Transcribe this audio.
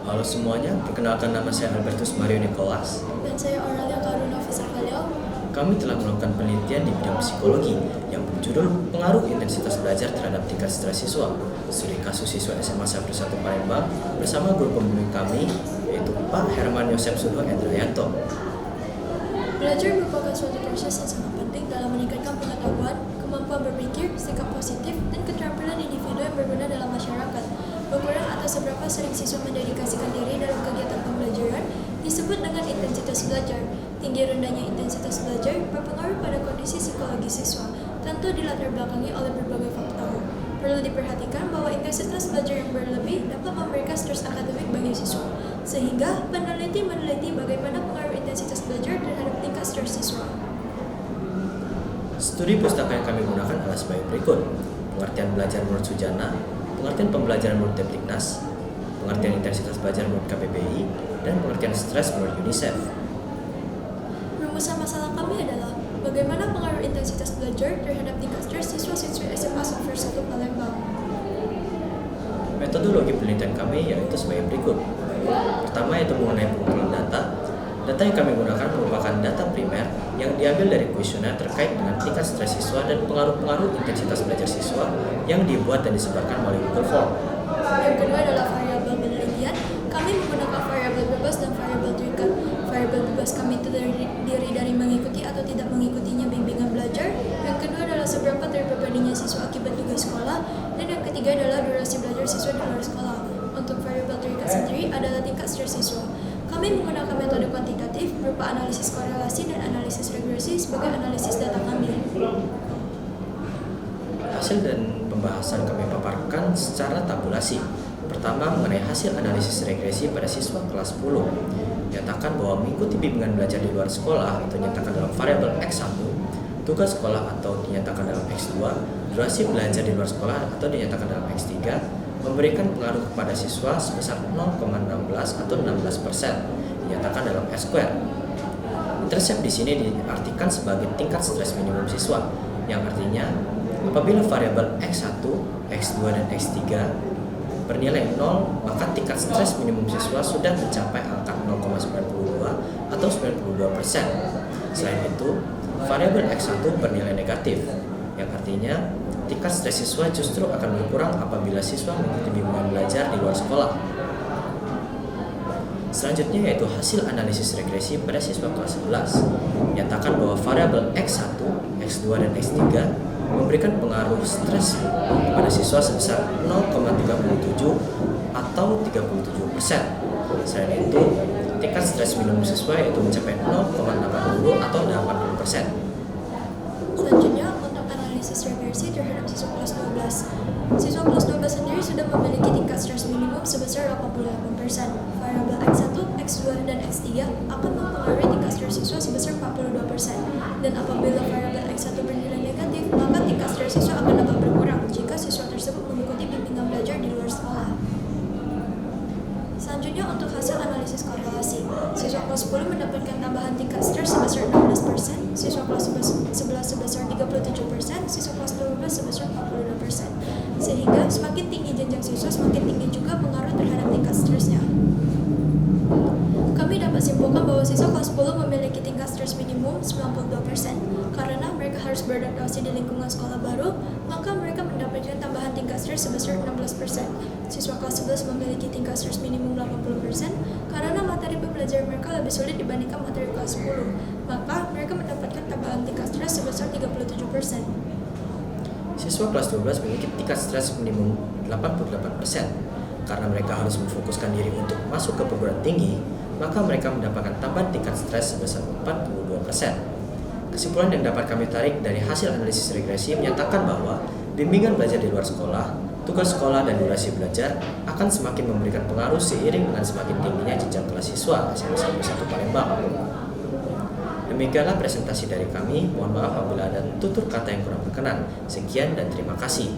Halo semuanya, perkenalkan nama saya Albertus Mario Nicolas. Dan saya Aurelia Karuna Fisarkaleo. Kami telah melakukan penelitian di bidang psikologi yang berjudul Pengaruh Intensitas Belajar Terhadap Tingkat Stres Siswa, studi kasus siswa SMA 1 Palembang bersama guru pembimbing kami, yaitu Pak Herman Yosef Sudo Endrayanto. Belajar merupakan suatu proses yang sangat penting dalam meningkatkan pengetahuan, kemampuan berpikir, sikap positif, dan keterampilan individu yang berguna dalam masyarakat. Ukuran atau seberapa sering siswa mendedikasikan diri dalam kegiatan pembelajaran disebut dengan intensitas belajar. Tinggi rendahnya intensitas belajar berpengaruh pada kondisi psikologi siswa, tentu dilatar belakangi oleh berbagai faktor. Perlu diperhatikan bahwa intensitas belajar yang berlebih dapat memberikan stres akademik bagi siswa, sehingga peneliti meneliti bagaimana pengaruh intensitas belajar terhadap tingkat stres siswa. Studi pustaka yang kami gunakan adalah sebagai berikut: pengertian belajar menurut Sujana, pengertian pembelajaran menurut Depdiknas, pengertian intensitas belajar menurut KBBI, dan pengertian stres menurut UNICEF. Rumusan masalah kami adalah bagaimana pengaruh intensitas belajar terhadap tingkat stres siswa-siswi SMA 1 Palembang. Metodologi penelitian kami yaitu sebagai berikut. Pertama yaitu mengenai pengumpulan data. Data yang kami gunakan merupakan data primer yang diambil dari kuesioner terkait dengan tingkat stres siswa dan pengaruh-pengaruh intensitas belajar siswa yang dibuat dan disebarkan melalui Google Form. Yang kedua adalah variabel penelitian. Kami menggunakan variabel bebas dan variabel terikat. Variabel bebas kami terdiri dari mengikuti atau tidak mengikutinya bimbingan belajar. Yang kedua adalah seberapa terbebaninya siswa akibat tugas sekolah. Dan yang ketiga adalah durasi belajar siswa di luar sekolah. Untuk variabel terikat sendiri adalah tingkat stres siswa. Kami menggunakan metode kuantitatif berupa analisis korelasi dan analisis regresi sebagai analisis data kami. Hasil dan pembahasan kami paparkan secara tabulasi. Pertama, mengenai hasil analisis regresi pada siswa kelas 10. Nyatakan bahwa mengikuti bimbingan belajar di luar sekolah atau dinyatakan dalam variabel X1, tugas sekolah atau dinyatakan dalam X2, durasi belajar di luar sekolah atau dinyatakan dalam X3, memberikan pengaruh kepada siswa sebesar 0,16 atau 16%, dinyatakan dalam S-square. Intercept di sini diartikan sebagai tingkat stres minimum siswa, yang artinya apabila variabel X1, X2, dan X3 bernilai 0, maka tingkat stres minimum siswa sudah mencapai angka 0,92 atau 92%. Selain itu, variabel X1 bernilai negatif, yang artinya tingkat stres siswa justru akan berkurang apabila siswa mengikuti bimbingan belajar di luar sekolah. Selanjutnya yaitu hasil analisis regresi pada siswa kelas 11. Menyatakan bahwa variabel X1, X2, dan X3 memberikan pengaruh stres pada siswa sebesar 0,37 atau 37%. Selain itu, tingkat stres minimum siswa yaitu mencapai 0,80 atau 80%. Selanjutnya, untuk analisis regresi terhadap siswa kelas 12. Siswa kelas 12 sendiri sudah memiliki tingkat stres minimum sebesar 88%. Variabel X1, X2, dan X3 akan mempengaruhi tingkat stres siswa sebesar 42%. Dan apabila variabel X1 bernilai negatif, maka tingkat stres siswa akan dapat berkurang jika siswa tersebut mengikuti bimbingan belajar di luar sekolah. Selanjutnya untuk hasil analisis korelasi. Siswa kelas 10 mendapatkan tambahan tingkat stres sebesar 16%, siswa kelas 11 sebesar 37%, siswa kelas 12 sebesar 42%. Sehingga semakin tinggi jenjang siswa, semakin tinggi juga pengaruh terhadap tingkat stresnya. Kami dapat simpulkan bahwa siswa kelas 10 memiliki tingkat stres minimum 92%. Karena mereka harus beradaptasi di lingkungan sekolah baru, maka mereka mendapatkan tambahan tingkat stres sebesar 16%. Siswa kelas 11 memiliki tingkat stres minimum 80% karena materi pembelajaran mereka lebih sulit dibandingkan materi kelas 10. Maka mereka mendapatkan tambahan tingkat stres sebesar 37%. Siswa kelas 12 memiliki tingkat stres minimum 88%. Karena mereka harus memfokuskan diri untuk masuk ke perguruan tinggi, maka mereka mendapatkan tambahan tingkat stres sebesar 42%. Kesimpulan yang dapat kami tarik dari hasil analisis regresi menyatakan bahwa bimbingan belajar di luar sekolah, tugas sekolah, dan durasi belajar akan semakin memberikan pengaruh seiring dengan semakin tingginya jenjang kelas siswa SMA 1 Palembang. Demikianlah presentasi dari kami. Mohon maaf apabila ada tutur kata yang kurang berkenan. Sekian dan terima kasih.